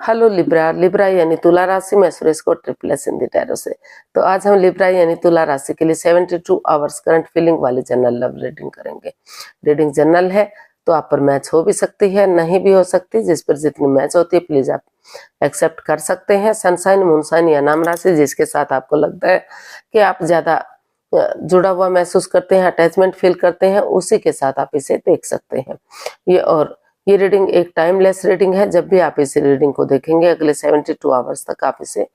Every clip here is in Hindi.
Hello Libra. लिब्रा यानी तुला राशि में सुरेश को ट्रिपलेस इन द टैरो से। तो आज हम लिब्रा यानी तुला राशि के लिए 72 आवर्स करंट फीलिंग वाली जनरल लव रीडिंग करेंगे। रीडिंग जनरल है तो आप पर मैच हो भी सकती है, नहीं भी हो सकती। जिस पर जितनी मैच होती है प्लीज आप एक्सेप्ट कर सकते हैं। सनसाइन, मूनसाइन या नाम राशि जिसके साथ आपको लगता है कि आप ज्यादा जुड़ा हुआ महसूस करते हैं, अटैचमेंट फील करते हैं, उसी के साथ आप इसे देख सकते हैं। ये रीडिंग एक टाइमलेस रीडिंग है। जब भी आप इस रीडिंग को देखेंगे अगले 72 आवर्स तक आप इसे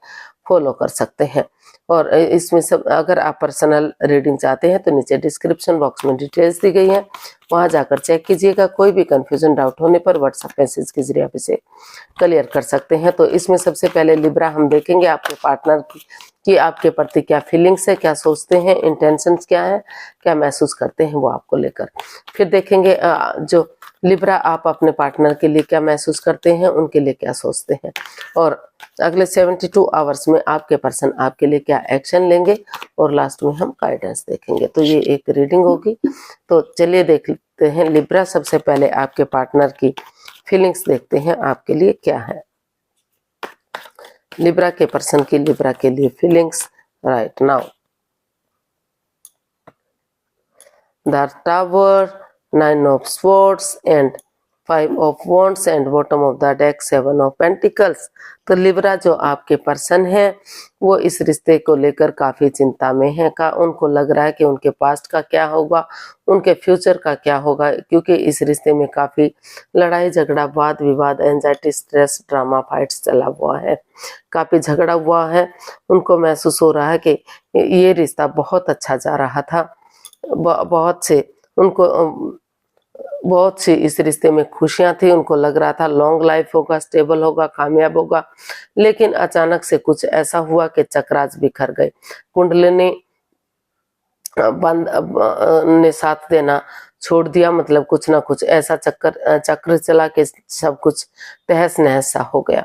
फॉलो कर सकते हैं। और इसमें सब अगर आप पर्सनल रीडिंग चाहते हैं तो नीचे डिस्क्रिप्शन बॉक्स में डिटेल्स दी गई है, वहां जाकर चेक कीजिएगा। कोई भी कंफ्यूजन डाउट होने पर व्हाट्सएप मैसेज के जरिए आप इसे क्लियर कर सकते हैं। तो इसमें सबसे पहले लिब्रा हम देखेंगे आपके पार्टनर की आपके प्रति क्या फीलिंग्स है, क्या सोचते हैं, इंटेंशंस क्या है, क्या महसूस करते हैं वो आपको लेकर। फिर देखेंगे जो लिब्रा आप अपने पार्टनर के लिए क्या महसूस करते हैं, उनके लिए क्या सोचते हैं, और अगले 72 आवर्स में आपके पर्सन आपके लिए क्या एक्शन लेंगे, और लास्ट में हम गाइडेंस देखेंगे। तो ये एक रीडिंग होगी। तो चलिए देखते हैं लिब्रा। सबसे पहले आपके पार्टनर की फीलिंग्स देखते हैं आपके लिए क्या है। लिब्रा के पर्सन की लिब्रा के लिए feelings right now. The tower, 9 of swords and 5 of wands and bottom of the deck 7 of pentacles। तो लिब्रा जो आपके पर्सन है वो इस रिश्ते को लेकर काफी चिंता में है। उनको लग रहा है कि उनके पास्ट का क्या होगा, उनके फ्यूचर का क्या होगा, क्योंकि इस रिश्ते में काफी लड़ाई झगड़ा, वाद विवाद, एंजाइटी, स्ट्रेस, ड्रामा, फाइट्स चला हुआ है, काफी झगड़ा हुआ है। उनको महसूस हो रहा है कि ये रिश्ता बहुत अच्छा जा रहा था, बहुत सी इस रिश्ते में खुशियां थी। उनको लग रहा था लॉन्ग लाइफ होगा, स्टेबल होगा, कामयाब होगा, लेकिन अचानक से कुछ ऐसा हुआ कि चक्रास बिखर गए। कुंडलिनी बंद ने साथ देना छोड़ दिया, मतलब कुछ ना कुछ ऐसा चक्र चला कि सब कुछ तहस नहस सा हो गया।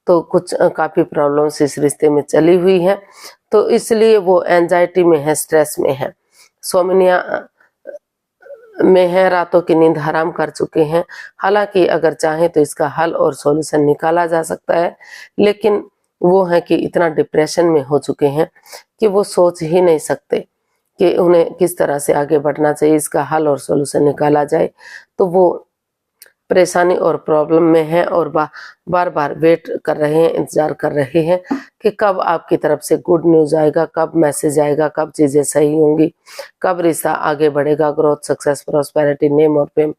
तो कुछ काफी प्रॉब्लम्स इस रिश्ते में चली हुई है, तो इसलिए वो एंजाइटी में है, स्ट्रेस में है, सोमनिया में है, रातों की नींद हराम कर चुके हैं। हालांकि अगर चाहें तो इसका हल और सॉल्यूशन निकाला जा सकता है, लेकिन वो है कि इतना डिप्रेशन में हो चुके हैं कि वो सोच ही नहीं सकते कि उन्हें किस तरह से आगे बढ़ना चाहिए, इसका हल और सॉल्यूशन निकाला जाए। तो वो परेशानी और प्रॉब्लम में है और बार बार वेट कर रहे हैं, इंतजार कर रहे हैं कि कब आपकी तरफ से गुड न्यूज आएगा, कब मैसेज आएगा, कब चीजें सही होंगी, कब रिश्ता आगे बढ़ेगा, ग्रोथ, सक्सेस, प्रॉस्पेरिटी, नेम और फेम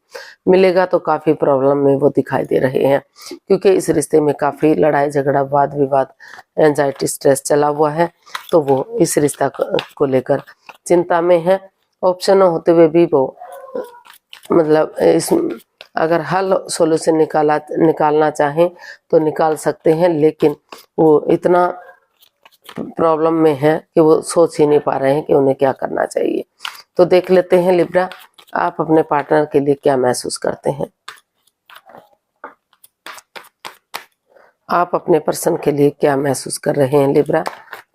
मिलेगा। तो काफी प्रॉब्लम में वो दिखाई दे रहे हैं, क्योंकि इस रिश्ते में काफी लड़ाई झगड़ा, वाद विवाद, एंजाइटी, स्ट्रेस चला हुआ है। तो वो इस रिश्ता को लेकर चिंता में है। ऑप्शन होते हुए भी वो मतलब इस अगर हल सॉल्यूशन निकालना चाहें तो निकाल सकते हैं, लेकिन वो इतना प्रॉब्लम में है कि वो सोच ही नहीं पा रहे हैं कि उन्हें क्या करना चाहिए। तो देख लेते हैं लिब्रा आप अपने पार्टनर के लिए क्या महसूस करते हैं। आप अपने पर्सन के लिए क्या महसूस कर रहे हैं लिब्रा,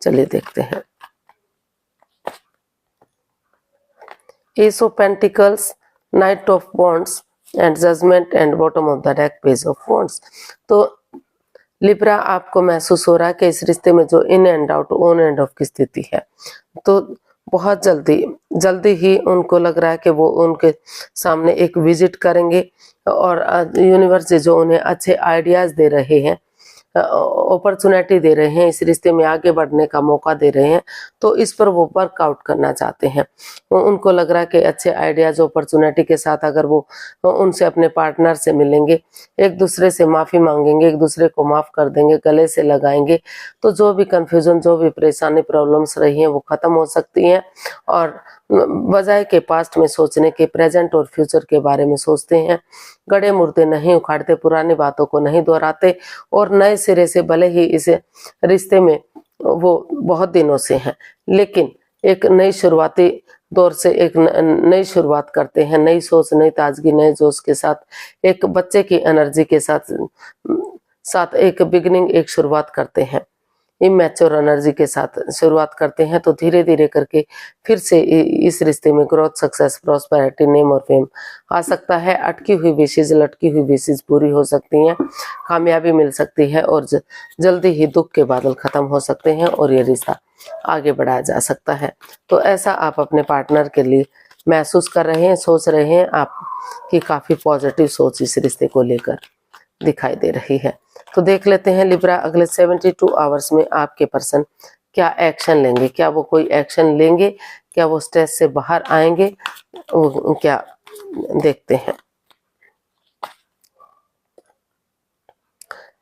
चलिए देखते हैं। Ace of pentacles, knight of wands and judgement and bottom of the deck page of wands. तो लिब्रा आपको महसूस हो रहा है कि इस रिश्ते में जो in and out, on end of की स्थिति है, तो बहुत जल्दी ही उनको लग रहा है कि वो उनके सामने एक विजिट करेंगे और यूनिवर्स जो उन्हें अच्छे आइडियाज दे रहे हैं, अपॉर्चुनिटी दे रहे हैं, इस रिश्ते में आगे बढ़ने का मौका दे रहे हैं, तो इस पर वो वर्कआउट करना चाहते हैं। उनको लग रहा है कि अच्छे आइडियाज, अपॉर्चुनिटी के साथ अगर वो उनसे अपने पार्टनर से मिलेंगे, एक दूसरे से माफी मांगेंगे, एक दूसरे को माफ कर देंगे, गले से लगाएंगे, तो जो भी कंफ्यूजन, जो भी परेशानी, प्रॉब्लम्स रही हैं वो खत्म हो सकती हैं। और बजाय के पास्ट में सोचने के प्रेजेंट और फ्यूचर के बारे में सोचते हैं। गड़े मुर्दे नहीं उखाड़ते, पुरानी बातों को नहीं दोहराते, और नए सिरे से, भले ही इस रिश्ते में वो बहुत दिनों से हैं, लेकिन एक नई शुरुआती दौर से एक नई शुरुआत करते हैं, नई सोच, नई ताजगी, नए जोश के साथ, एक बच्चे की एनर्जी के साथ एक बिगिनिंग, एक शुरुआत करते हैं। इमैच्योर एनर्जी के साथ शुरुआत करते हैं तो धीरे धीरे करके फिर से इस रिश्ते में ग्रोथ, सक्सेस, प्रॉस्पेरिटी, नेम और फेम आ सकता है। अटकी हुई विशेष, लटकी हुई विशेष पूरी हो सकती हैं, कामयाबी मिल सकती है और जल्दी ही दुख के बादल खत्म हो सकते हैं और ये रिश्ता आगे बढ़ाया जा सकता है। तो ऐसा आप अपने पार्टनर के लिए महसूस कर रहे हैं, सोच रहे हैं आप कि काफी पॉजिटिव सोच इस रिश्ते को लेकर दिखाई दे रही है। तो देख लेते हैं लिब्रा, अगले 72 आवर्स में आपके पर्सन क्या एक्शन लेंगे, क्या वो कोई एक्शन लेंगे, क्या वो स्ट्रेस से बाहर आएंगे, क्या देखते हैं।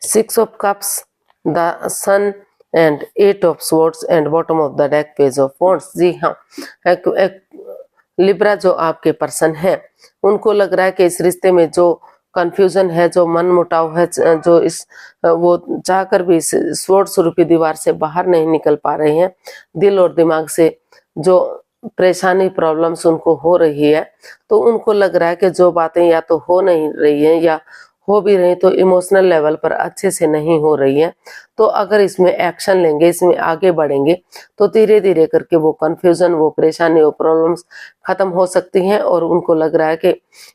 6 of cups, the sun and 8 of swords and bottom of the deck page of wands. जी हाँ, लिब्रा जो आपके पर्सन है उनको लग रहा है कि इस रिश्ते में जो कंफ्यूजन है, जो मन मुटाव है, जो वो चाहकर भी इस स्वॉर्ड स्वरूपी दीवार से बाहर नहीं निकल पा रहे हैं, दिल और दिमाग से जो परेशानी, प्रॉब्लम्स उनको हो रही है, तो उनको लग रहा है कि जो बातें या तो हो नहीं रही हैं या हो भी रही तो इमोशनल लेवल पर अच्छे से नहीं हो रही है। तो अगर इसमें एक्शन लेंगे, इसमें आगे बढ़ेंगे तो धीरे धीरे करके वो कंफ्यूजन, वो परेशानी, वो प्रॉब्लम्स खत्म हो सकती हैं और उनको लग रहा है कि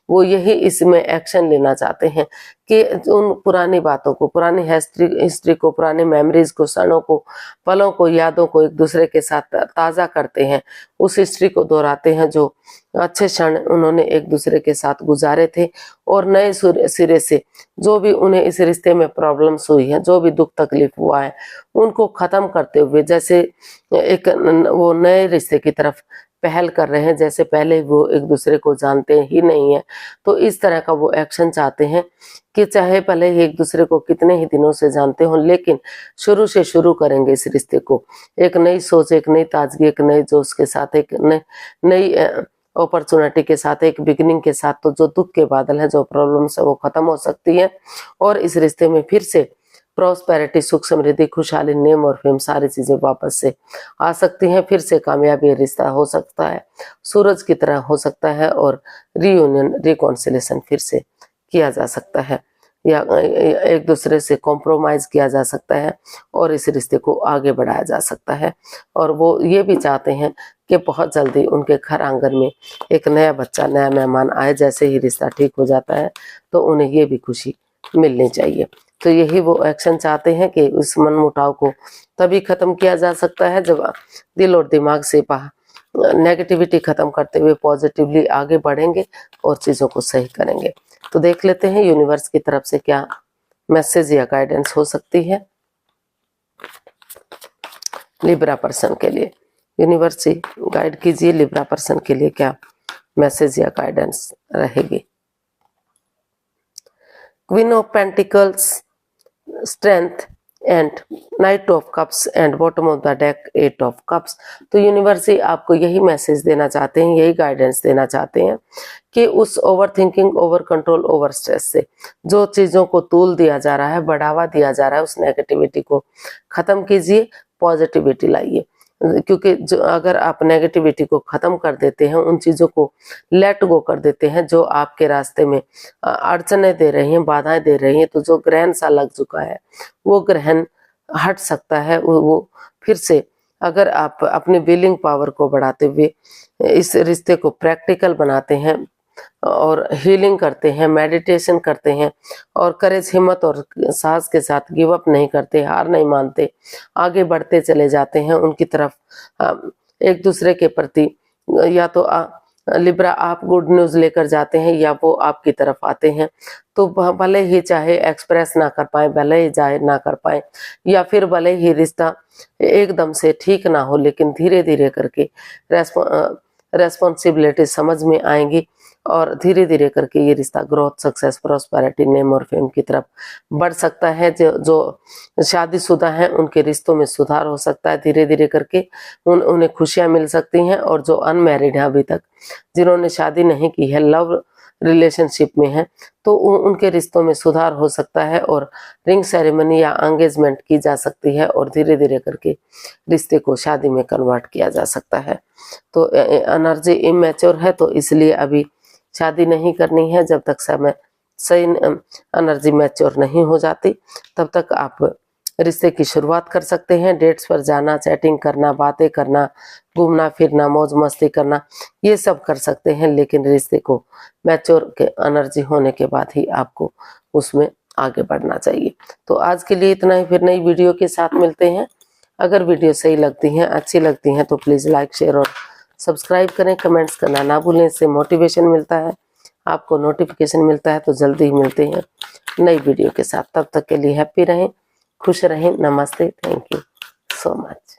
वो यही इसमें एक्शन लेना चाहते हैं कि उन पुरानी बातों को, पुरानी हिस्ट्री को, पुरानी मेमोरीज को, क्षणों को, पलों को, यादों को एक दूसरे के साथ ताज़ा करते हैं, उस हिस्ट्री को दोहराते हैं जो अच्छे क्षण उन्होंने एक दूसरे के साथ गुजारे थे और नए सिरे से जो भी उन्हें इस रिश्ते में प्रॉब्लम्स हुई है, जो भी दुख तकलीफ हुआ है, उनको खत्म करते हुए जैसे एक वो नए रिश्ते की तरफ पहल कर रहे हैं, जैसे पहले वो एक दूसरे को जानते ही नहीं है। तो इस तरह का वो एक्शन चाहते हैं कि चाहे पहले ही एक दूसरे को कितने ही दिनों से जानते हो, लेकिन शुरू से शुरू करेंगे इस रिश्ते को एक नई सोच, एक नई ताजगी, एक नए जोश के साथ, एक नई अपॉर्चुनिटी के साथ, एक बिगिनिंग के साथ। तो जो दुख के बादल है, जो प्रॉब्लम्स है, वो खत्म हो सकती है और इस रिश्ते में फिर से प्रॉस्पेरिटी, सुख, समृद्धि, खुशहाली, नेम और फेम सारी चीजें वापस से आ सकती हैं। फिर से कामयाबी रिश्ता हो सकता है, सूरज की तरह हो सकता है और रीयूनियन, रिकॉन्सिलेशन फिर से किया जा सकता है या एक दूसरे से कॉम्प्रोमाइज किया जा सकता है और इस रिश्ते को आगे बढ़ाया जा सकता है। और वो ये भी चाहते हैं कि बहुत जल्दी उनके घर आंगन में एक नया बच्चा, नया मेहमान आए। जैसे ही रिश्ता ठीक हो जाता है तो उन्हें ये भी खुशी मिलनी चाहिए। तो यही वो एक्शन चाहते हैं कि उस मन मुटाव को तभी खत्म किया जा सकता है जब दिल और दिमाग से नेगेटिविटी खत्म करते हुए पॉजिटिवली आगे बढ़ेंगे और चीजों को सही करेंगे। तो देख लेते हैं यूनिवर्स की तरफ से क्या मैसेज या गाइडेंस हो सकती है लिब्रा पर्सन के लिए। यूनिवर्स से गाइड कीजिए लिब्रा पर्सन के लिए क्या मैसेज या गाइडेंस रहेगी। Queen of pentacles, strength and night of cups and bottom of the deck 8 of cups. तो यूनिवर्स आपको यही मैसेज देना चाहते हैं, यही गाइडेंस देना चाहते हैं कि उस over thinking, over control, over stress से जो चीजों को तूल दिया जा रहा है, बढ़ावा दिया जा रहा है, उस नेगेटिविटी को खत्म कीजिए, पॉजिटिविटी लाइए। क्योंकि जो अगर आप नेगेटिविटी को खत्म कर देते हैं, उन चीजों को लेट गो कर देते हैं जो आपके रास्ते में अड़चने दे रही हैं, बाधाएं दे रही हैं, तो जो ग्रहण सा लग चुका है वो ग्रहण हट सकता है। वो फिर से अगर आप अपनी विलिंग पावर को बढ़ाते हुए इस रिश्ते को प्रैक्टिकल बनाते हैं और हीलिंग करते हैं, मेडिटेशन करते हैं और करेज, हिम्मत और साहस के साथ गिव अप नहीं करते, हार नहीं मानते, आगे बढ़ते चले जाते हैं उनकी तरफ एक दूसरे के प्रति। या तो लिब्रा आप गुड न्यूज लेकर जाते हैं या वो आपकी तरफ आते हैं। तो भले ही चाहे एक्सप्रेस ना कर पाए, भले ही जाहिर ना कर पाए, या फिर भले ही रिश्ता एकदम से ठीक ना हो, लेकिन धीरे धीरे करके रेस्पॉन्सिबिलिटी समझ में आएंगी और धीरे धीरे करके ये रिश्ता ग्रोथ, सक्सेस, प्रॉस्पेरिटी, नेम और फेम की तरफ बढ़ सकता है। जो शादीशुदा हैं उनके रिश्तों में सुधार हो सकता है, धीरे धीरे करके उन्हें खुशियां मिल सकती हैं। और जो अनमैरिड हैं अभी तक, जिन्होंने शादी नहीं की है, लव रिलेशनशिप में है, तो उनके रिश्तों में सुधार हो सकता है और रिंग सेरेमनी या एंगेजमेंट की जा सकती है और धीरे धीरे करके रिश्ते को शादी में कन्वर्ट किया जा सकता है। तो एनर्जी इमैच्योर है, तो इसलिए अभी शादी नहीं करनी है। जब तक समय सही एनर्जी मैच्योर नहीं हो जाती तब तक आप रिश्ते की शुरुआत कर सकते हैं। डेट्स पर जाना, चैटिंग करना, बातें करना, घूमना फिरना, मौज मस्ती करना, ये सब कर सकते हैं, लेकिन रिश्ते को मैच्योर के एनर्जी होने के बाद ही आपको उसमें आगे बढ़ना चाहिए। तो आज के लिए इतना ही, फिर नई वीडियो के साथ मिलते हैं। अगर वीडियो सही लगती हैं, अच्छी लगती हैं, तो प्लीज़ लाइक, शेयर और सब्सक्राइब करें। कमेंट्स करना ना भूलें, इससे मोटिवेशन मिलता है, आपको नोटिफिकेशन मिलता है। तो जल्दी ही मिलते हैं नई वीडियो के साथ। तब तक के लिए हैप्पी रहें, खुश रहें। नमस्ते, थैंक यू सो मच।